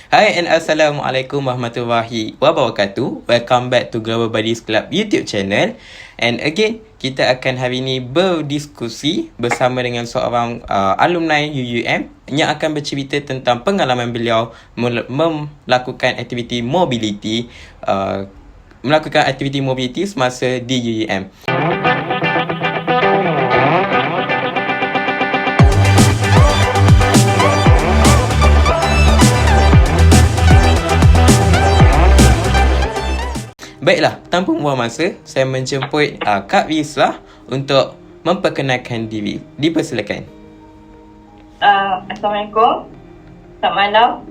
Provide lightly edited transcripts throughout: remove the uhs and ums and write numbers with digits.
Hai and Assalamualaikum warahmatullahi wabarakatuh. Welcome back to Global Buddies Club YouTube channel. And again, kita akan hari ini berdiskusi bersama dengan seorang alumni UUM yang akan bercerita tentang pengalaman beliau melakukan aktiviti mobility semasa di UUM. Baiklah, tanpa membuang masa, saya menjemput Kak Rizlah untuk memperkenalkan diri. Dipersilakan. Assalamualaikum. Selamat malam.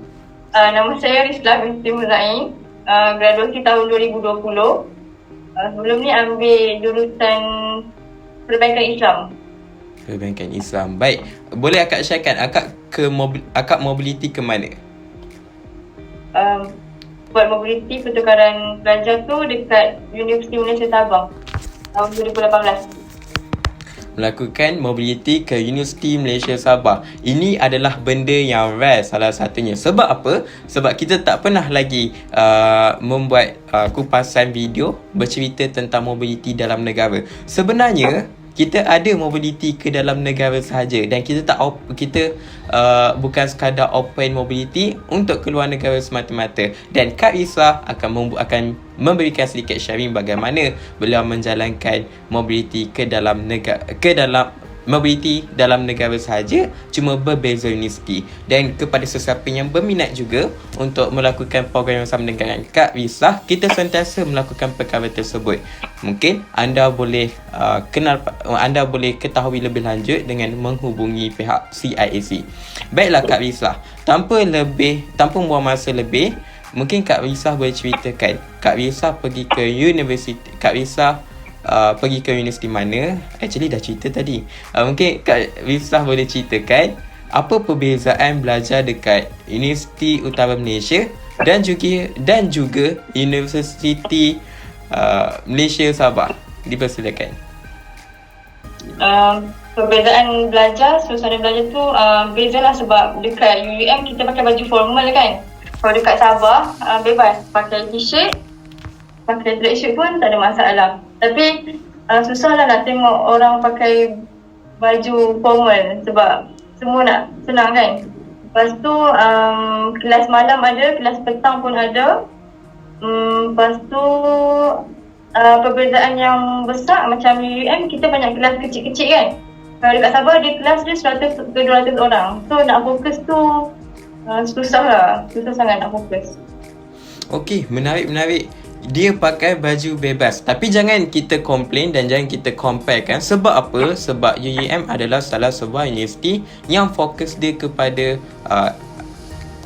Nama saya Rizlah binti Muzain. Graduasi tahun 2020. Sebelum ni ambil jurusan Perbankan Islam. Perbankan Islam. Baik. Boleh akak sharekan akak mobility ke mana? Buat mobility pertukaran pelajar tu dekat Universiti Malaysia Sabah tahun 2018. Melakukan mobility ke Universiti Malaysia Sabah. Ini adalah benda yang rare salah satunya. Sebab apa? Sebab kita tak pernah lagi membuat kupasan video bercerita tentang mobility dalam negara. Sebenarnya kita ada mobility ke dalam negara sahaja dan kita bukan sekadar open mobility untuk keluar negara semata-mata. Dan Kak Rizlah akan memberikan sedikit sharing bagaimana beliau menjalankan mobility mobility dalam negara sahaja, cuma berbeza universiti. Dan kepada sesiapa yang berminat juga untuk melakukan program yang sama dengan Kak Rizlah, kita sentiasa melakukan perkara tersebut. Mungkin anda boleh ketahui lebih lanjut dengan menghubungi pihak CIAC. Baiklah Kak Rizlah, tanpa membuang masa lebih, mungkin Kak Rizlah boleh ceritakan Kak Rizlah pergi ke universiti mana? Actually dah cerita tadi. Mungkin Kak Rizlah boleh ceritakan apa perbezaan belajar dekat Universiti Utara Malaysia dan juga Universiti Malaysia Sabah. Dipersilakan. Perbezaan belajar, suasana belajar tu bezalah sebab dekat UUM kita pakai baju formal kan. Kalau dekat Sabah bebas pakai t-shirt, pakai black shirt pun tak ada masalah. Tapi susahlah nak tengok orang pakai baju formal sebab semua nak senang kan. Lepas tu kelas malam ada, kelas petang pun ada. Lepas tu perbezaan yang besar macam UUM kita banyak kelas kecil-kecil kan. Kalau dekat Sabah dia kelas dia 100 ke 200 orang. So nak fokus tu susah sangat nak fokus. Okey, menarik. Dia pakai baju bebas. Tapi jangan kita komplain dan jangan kita compare kan. Sebab apa? Sebab UUM adalah salah sebuah universiti yang fokus dia kepada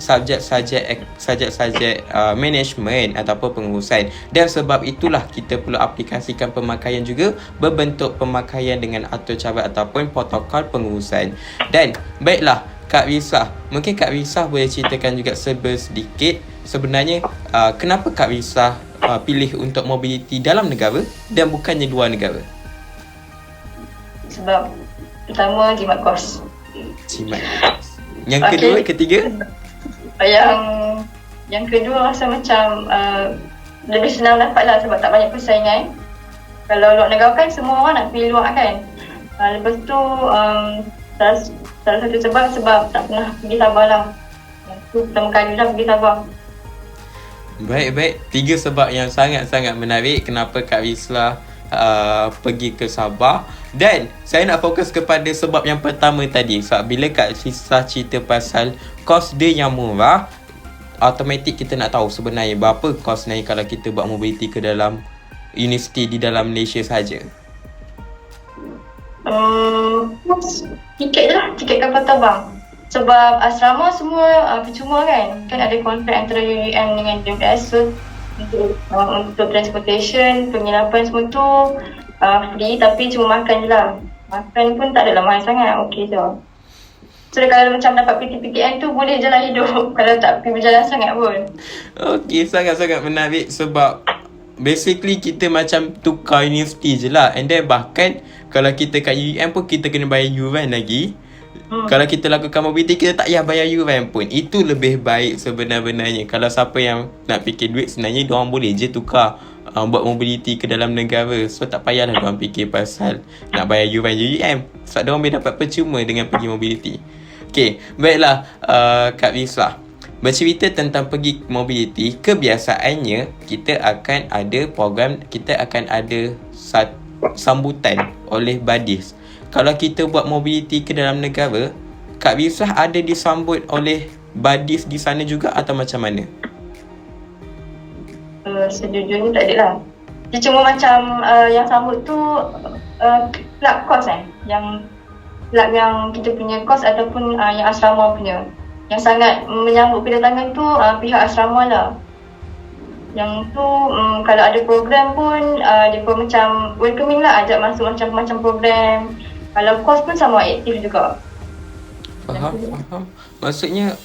subjek-subjek management ataupun pengurusan. Dan sebab itulah kita perlu aplikasikan pemakaian juga berbentuk pemakaian dengan atur cara ataupun protokol pengurusan. Dan baiklah Kak Rizlah, mungkin Kak Rizlah boleh ceritakan juga sedikit sebenarnya kenapa Kak Rizlah pilih untuk mobility dalam negara dan bukannya luar negara? Sebab pertama jimat kos. Yang kedua, ketiga? Yang kedua rasa macam lebih senang dapatlah sebab tak banyak persaingan. Kalau luar negara kan semua orang nak pergi luar kan. Lepas tu salah satu sebab tak pernah pergi Sabah lah. Itu pertama kali lah pergi Sabah. Baik. 3 sebab yang sangat-sangat menarik kenapa Kak Rizlah pergi ke Sabah. Dan saya nak fokus kepada sebab yang pertama tadi. Sebab bila Kak Rizlah cerita pasal kos dia yang murah, automatik kita nak tahu sebenarnya berapa kos naik kalau kita buat mobility ke dalam universiti di dalam Malaysia sahaja. Tiket kapal terbang. Sebab asrama semua percuma kan. Kan ada kontrak antara UUM dengan DMS. So untuk transportation, penginapan semua tu free, tapi cuma makan je lah. Makan pun tak adalah mahal sangat, okey je. So kalau macam dapat PTPTN tu boleh jalan hidup kalau tak pergi berjalan sangat pun. Okey, sangat-sangat menarik sebab basically kita macam tukar universiti je lah. And then bahkan kalau kita kat UUM pun kita kena bayar yuran lagi. Kalau kita lakukan mobility, kita tak payah bayar yuran pun. Itu lebih baik sebenar-benarnya. Kalau siapa yang nak fikir duit, sebenarnya diorang boleh je tukar buat mobility ke dalam negara. So tak payahlah diorang fikir pasal nak bayar yuran UEM. Sebab diorang boleh dapat percuma dengan pergi mobility. Okay, baiklah Kak Wislah. Bercerita tentang pergi mobility, kebiasaannya kita akan ada program, kita akan ada sambutan oleh Badis. Kalau kita buat mobility ke dalam negara, Kak Wislah ada disambut oleh Badis di sana juga atau macam mana? Sejujurnya tak ada lah. Dia cuma macam yang sambut tu club course yang club yang kita punya course ataupun yang asrama punya. Yang sangat menyambut kedatangan tu pihak asrama lah. Yang tu kalau ada program pun dia pun macam welcoming lah, ajak masuk macam-macam program. Kalau course pun sama aktif juga. Faham. Maksudnya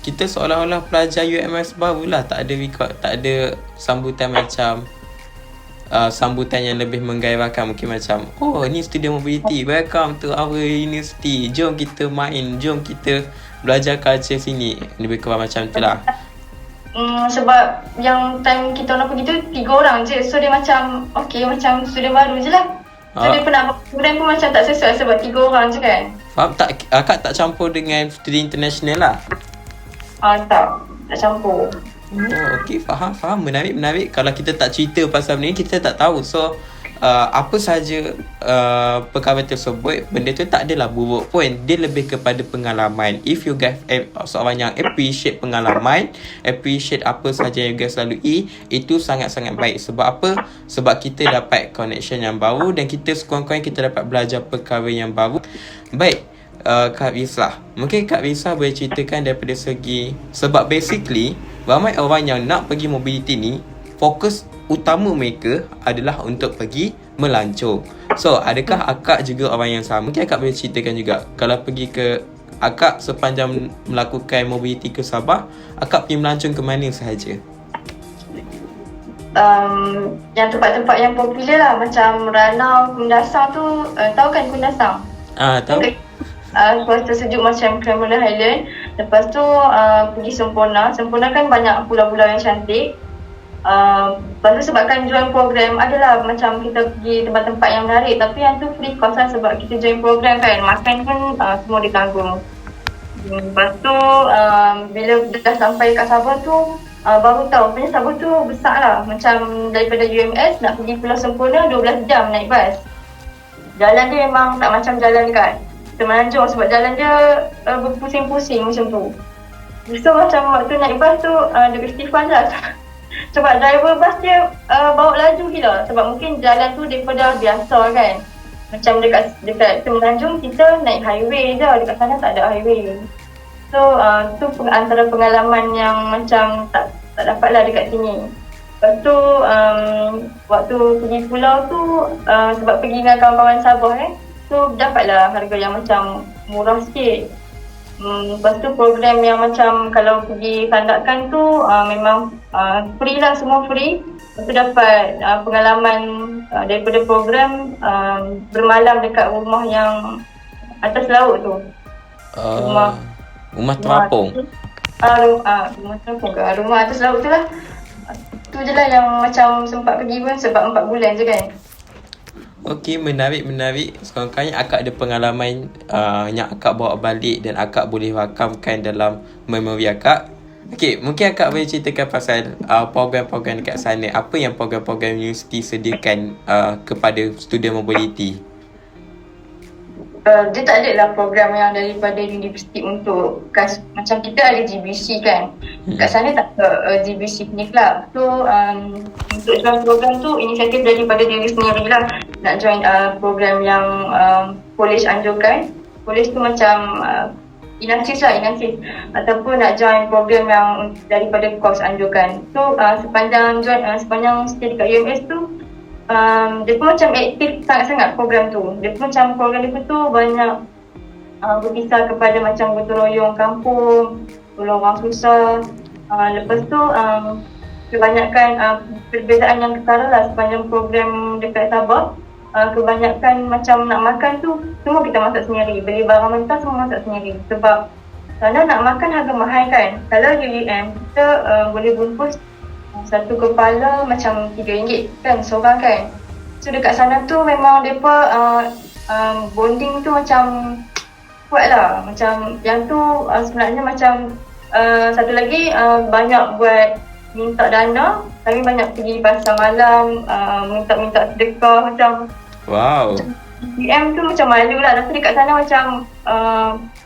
kita seolah-olah pelajar UMS barulah, tak ada record, tak ada sambutan macam sambutan yang lebih menggairahkan. Mungkin macam, oh ni student mobility, welcome to our university, jom kita main, jom kita belajar culture sini. Lebih kurang macam tu lah. Sebab yang time kita nak pergi tu 3 orang je. So dia macam okay, macam student baru je lah. So dia pernah buat program pun macam tak sesuai sebab 3 orang je kan. Faham tak? Akak tak campur dengan student international lah? Tak campur. Oh, okey, faham. Menarik. Kalau kita tak cerita pasal benda ni, kita tak tahu. So, apa sahaja perkara tersebut, benda tu tak adalah buruk pun. Dia lebih kepada pengalaman. If you guys seorang yang appreciate pengalaman, appreciate apa sahaja yang you guys lalui, itu sangat-sangat baik. Sebab apa? Sebab kita dapat connection yang baru dan kita sekurang-kurangnya kita dapat belajar perkara yang baru. Baik, Kak Wislah, mungkin Kak Wislah boleh ceritakan daripada segi, sebab basically ramai orang yang nak pergi mobility ni, fokus utama mereka adalah untuk pergi melancong. So, adakah akak juga orang yang sama? Mungkin akak boleh ceritakan juga, kalau pergi ke akak sepanjang melakukan mobility ke Sabah, akak pergi melancong ke mana sahaja? Yang tempat-tempat yang popular lah, macam Ranau, Kundasang tu, tahu kan Kundasang? Tahu. Cuaca sejuk macam Cameron Highland. Lepas tu pergi Semporna. Semporna kan banyak pulau-pulau yang cantik. Lepas tu sebabkan join program, adalah macam kita pergi tempat-tempat yang menarik. Tapi yang tu free cost lah sebab kita join program kan. Makan pun semua ditanggung. Lepas tu bila dah sampai kat Sabah tu, baru tahu punya Sabah tu besar lah. Macam daripada UMS nak pergi Pulau Semporna 12 jam naik bas. Jalan dia memang tak macam jalan dekat Semenanjung sebab jalan dia berpusing-pusing macam tu. So macam waktu naik bas tu dia istighfar lah. Sebab driver bas dia bawa laju gila. Sebab mungkin jalan tu daripada biasa kan. Macam dekat Semenanjung kita naik highway je, dekat sana tak ada highway. So tu antara pengalaman yang macam tak dapat lah dekat sini. Lepas tu waktu pergi pulau tu sebab pergi dengan kawan-kawan Sabah so dapatlah harga yang macam murah sikit. Lepas tu program yang macam kalau pergi Sandakan tu memang free lah, semua free. Lepas tu dapat pengalaman daripada program bermalam dekat rumah yang atas laut tu. Rumah terapung. Rumah terapung ke? Rumah atas laut tu lah. Tu je lah yang macam sempat pergi pun sebab 4 bulan je kan. Okey, menarik. Sekurang-kurangnya akak ada pengalaman yang akak bawa balik dan akak boleh rakamkan dalam memori akak. Okey, mungkin akak boleh ceritakan pasal program-program dekat sana. Apa yang program-program universiti sediakan kepada student mobility? Dia tak ada lah program yang daripada universiti untuk macam kita ada GBC kan. Kat sana tak ada GBC punya club. So untuk join program tu inisiatif daripada diri sendiri lah. Nak join program yang college anjurkan. College tu macam inasis ataupun nak join program yang daripada course anjurkan. So sepanjang stay dekat UMS tu dia pun macam aktif sangat-sangat program tu. Dia pun macam program dia tu banyak berkisar kepada macam gotong royong kampung, tolong orang susah. Lepas tu kebanyakan perbezaan yang ketara lah sepanjang program dekat Sabah. kebanyakan macam nak makan tu semua kita masak sendiri. Beli barang mentah semua masak sendiri. Sebab sana nak makan harga mahal kan. Kalau UUM kita boleh bungkus satu kepala macam RM3 kan seorang kan. So dekat sana tu memang mereka bonding tu macam kuat lah. Macam yang tu sebenarnya macam satu lagi banyak buat minta dana. Kami banyak pergi pasar malam, minta sedekah macam. Wow. UM tu macam malu lah. Tapi dekat sana macam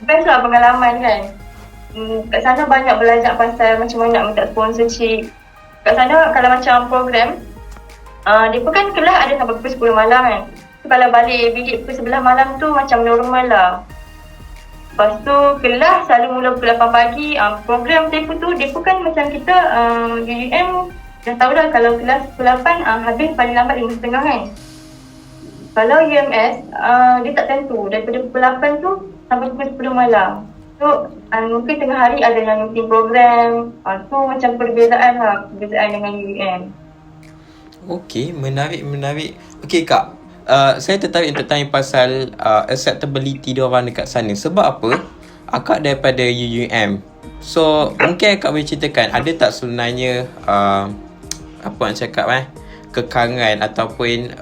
best lah pengalaman kan. Kat sana banyak belajar pasal macam mana nak minta sponsorship. Kat sana kalau macam program, dia pun kan kelas ada sampai pukul 10 malam kan. So, kalau balik bilik pukul 11 malam tu macam normal lah. Lepas tu kelas selalu mula pukul 8 pagi. Program tempoh tu dia pun kan macam kita UUM dah tahu dah kalau kelas pukul 8 habis paling lambat 5.30 kan. Kalau UMS dia tak tentu daripada pukul 8 tu sampai pukul 10 malam. So mungkin tengah hari ada yang meeting program. Tu macam perbezaan lah, perbezaan dengan UUM. Okey, menarik. Okey Kak, saya tertarik untuk tanya pasal acceptability diorang dekat sana. Sebab apa? Akak daripada UUM. So mungkin Kak boleh ceritakan ada tak sebenarnya apa nak cakap kekangan ataupun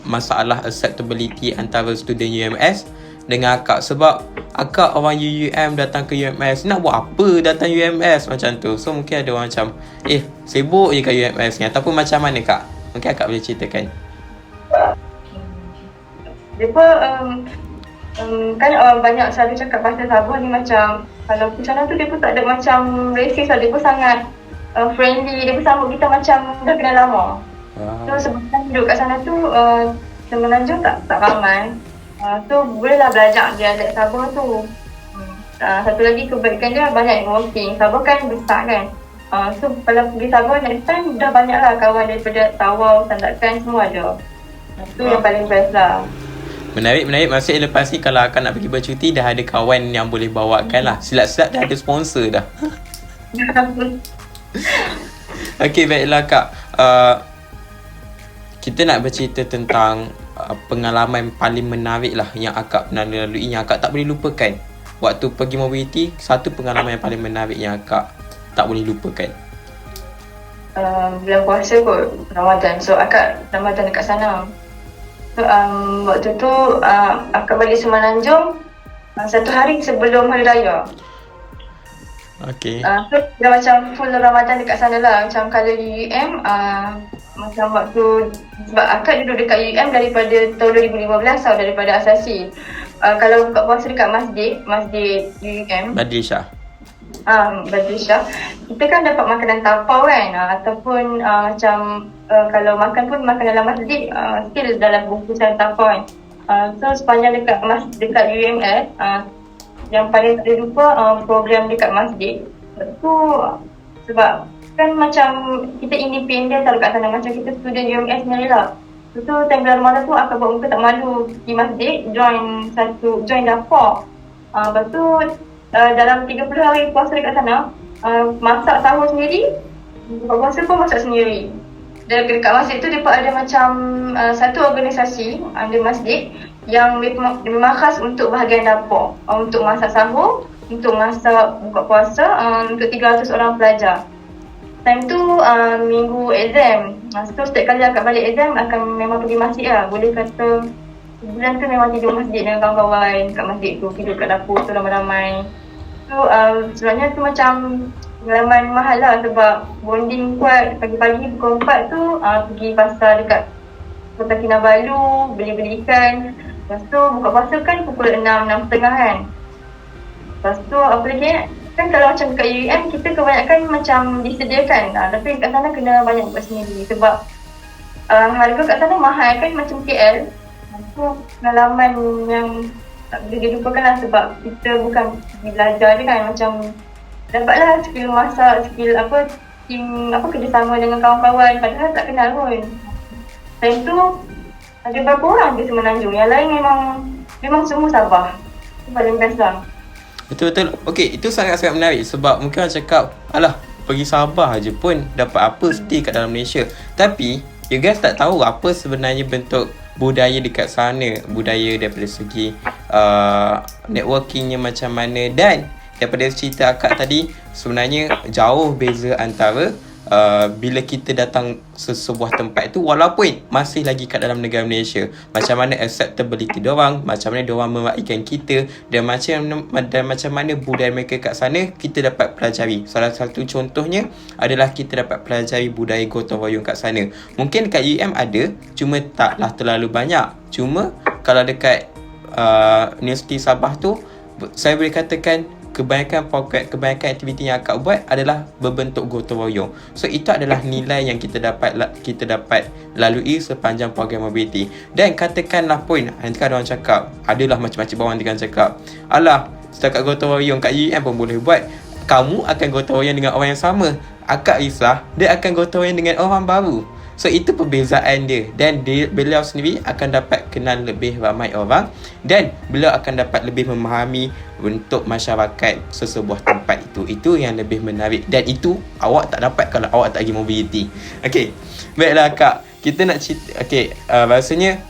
masalah acceptability antara student UMS dengan akak. Sebab akak orang UUM datang ke UMS, nak buat apa datang UMS macam tu. So mungkin ada orang macam sibuk je kat UMS ni, ataupun macam mana Kak? Mungkin akak boleh ceritakan. Mereka kan banyak selalu cakap pasal Sabah ni macam kalau di sana tu dia pun tak ada macam racist lah. Dia pun sangat friendly. Dia pun sambut kita macam dah kenal lama. So sebab duduk kat sana tu Semenanjung tak ramai. So bolehlah belajar dialek Sabah tu. Satu lagi kebaikan dia banyak networking. Sabah kan besar kan. So kalau pergi Sabah next time dah banyak lah kawan daripada Tawau, Sandakan semua ada. Itu yang paling best lah. Menarik. Maksudnya lepas ni kalau akan nak pergi bercuti dah ada kawan yang boleh bawakan lah. Silap-silap dah ada sponsor dah. Okey, baiklah Kak. Kita nak bercerita tentang pengalaman paling menarik lah yang akak pernah lalui, yang akak tak boleh lupakan. Waktu pergi mobility, satu pengalaman yang paling menarik yang akak tak boleh lupakan. Bulan puasa kot, Ramadan. So akak Ramadan dekat sana. So waktu tu akak balik Semenanjung satu hari sebelum Hari Raya. Okay. So dah macam full Ramadan dekat sana lah. Macam kalau UUM macam waktu, sebab akak duduk dekat UUM daripada tahun 2015 tau, daripada asasi. Kalau buka puasa dekat masjid UUM Badri-Shah. Badri-Shah, kita kan dapat makanan tapau kan, ataupun macam kalau makan pun makan dalam masjid still dalam bungkusan tapau kan. So sepanjang dekat UMS yang paling tak lupa program dekat masjid tu, sebab kan macam kita independent tau dekat sana, macam kita student UMS sendiri lah. Tu time bulan Ramadan tu akak buat muka tak malu pergi masjid, join dapur. Lepas tu dalam 30 hari puasa dekat sana, masak sahur sendiri, buka puasa pun masak sendiri. Dan dekat masjid tu mereka ada macam satu organisasi di masjid yang memang khas untuk bahagian dapur, untuk masak sahur, untuk masak buka puasa, untuk 300 orang pelajar. Time tu minggu exam. So setiap kali akak balik exam akan memang pergi masjid lah. Boleh kata sebulan tu memang tidur masjid dengan kawan-kawan kat masjid tu, tidur kat dapur tu ramai-ramai. So sebenarnya tu macam pengalaman mahal lah, sebab bonding kuat. Pagi-pagi pukul 4 tu pergi pasar dekat Kota Kinabalu, beli-beli ikan. Lepas tu buka puasa kan pukul 6, 6.30 kan. Lepas tu apa lagi kan, kalau macam kat UM kita kebanyakan macam disediakan, tapi kat sana kena banyak buat sendiri sebab harga kat sana mahal kan, macam KL. So pengalaman yang tak boleh dilupakan lah, sebab kita bukan pergi belajar je kan, macam dapatlah skill masak, skill team kerjasama dengan kawan-kawan, padahal tak kenal pun. Time tu ada berapa orang di Semenanjung, yang lain memang semua Sabah. Itu paling best lah. Betul-betul. Okey, itu sangat-sangat menarik sebab mungkin orang cakap, alah, pergi Sabah je pun dapat apa stay kat dalam Malaysia. Tapi, you guys tak tahu apa sebenarnya bentuk budaya dekat sana, budaya daripada segi networkingnya macam mana. Dan daripada cerita akak tadi, sebenarnya jauh beza antara bila kita datang sebuah tempat tu, walaupun masih lagi kat dalam negara Malaysia, macam mana acceptability diorang, macam mana diorang meraihkan kita, dan macam mana budaya mereka kat sana kita dapat pelajari. Salah satu contohnya adalah kita dapat pelajari budaya gotong royong kat sana. Mungkin kat UM ada, cuma taklah terlalu banyak. Cuma kalau dekat Universiti Sabah tu, saya boleh katakan kebanyakan aktiviti yang akak buat adalah berbentuk gotong royong. So itu adalah nilai yang kita dapat lalui sepanjang program mobility. Dan katakanlah pun nanti kan orang cakap, adalah macam-macam orang dengan cakap, alah setakat gotong royong kat UM pun boleh buat. Kamu akan gotong royong dengan orang yang sama. Akak risau dia akan gotong royong dengan orang baru. So itu perbezaan dia. Dan beliau sendiri akan dapat kenal lebih ramai orang, dan beliau akan dapat lebih memahami bentuk masyarakat sesebuah tempat itu. Itu yang lebih menarik, dan itu awak tak dapat kalau awak tak pergi mobility. Okay, baiklah Kak, kita nak cerita. Okay, rasanya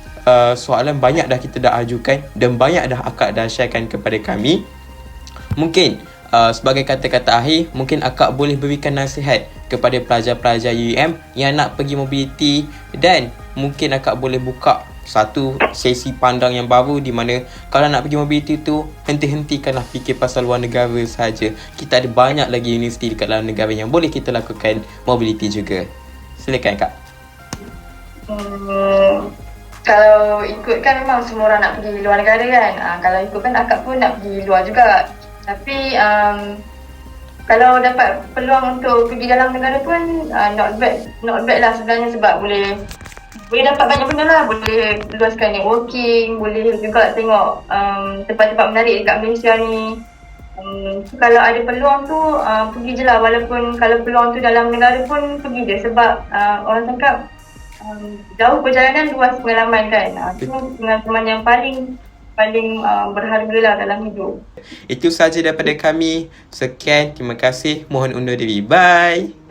soalan banyak dah kita dah ajukan, dan banyak dah akak dah sharekan kepada kami. Mungkin sebagai kata-kata akhir, mungkin akak boleh berikan nasihat kepada pelajar-pelajar UM yang nak pergi mobility, dan mungkin akak boleh buka satu sesi pandang yang baru, di mana kalau nak pergi mobility tu, hentikanlah fikir pasal luar negara saja. Kita ada banyak lagi universiti dekat dalam negara yang boleh kita lakukan mobility juga. Silakan Kak. Kalau ikutkan memang semua orang nak pergi luar negara kan. Kalau ikutkan akak pun nak pergi luar juga. Tapi kalau dapat peluang untuk pergi dalam negara pun not bad lah sebenarnya, sebab boleh dapat banyak benda lah. Boleh luaskan networking, boleh juga tengok tempat-tempat menarik dekat Malaysia ni. Kalau ada peluang tu pergi je lah. Walaupun kalau peluang tu dalam negara pun pergi je, sebab orang cakap jauh perjalanan, luas pengalaman kan. Itu pengalaman yang paling berharga lah dalam hidup. Itu sahaja daripada kami. Sekian, terima kasih. Mohon undur diri. Bye.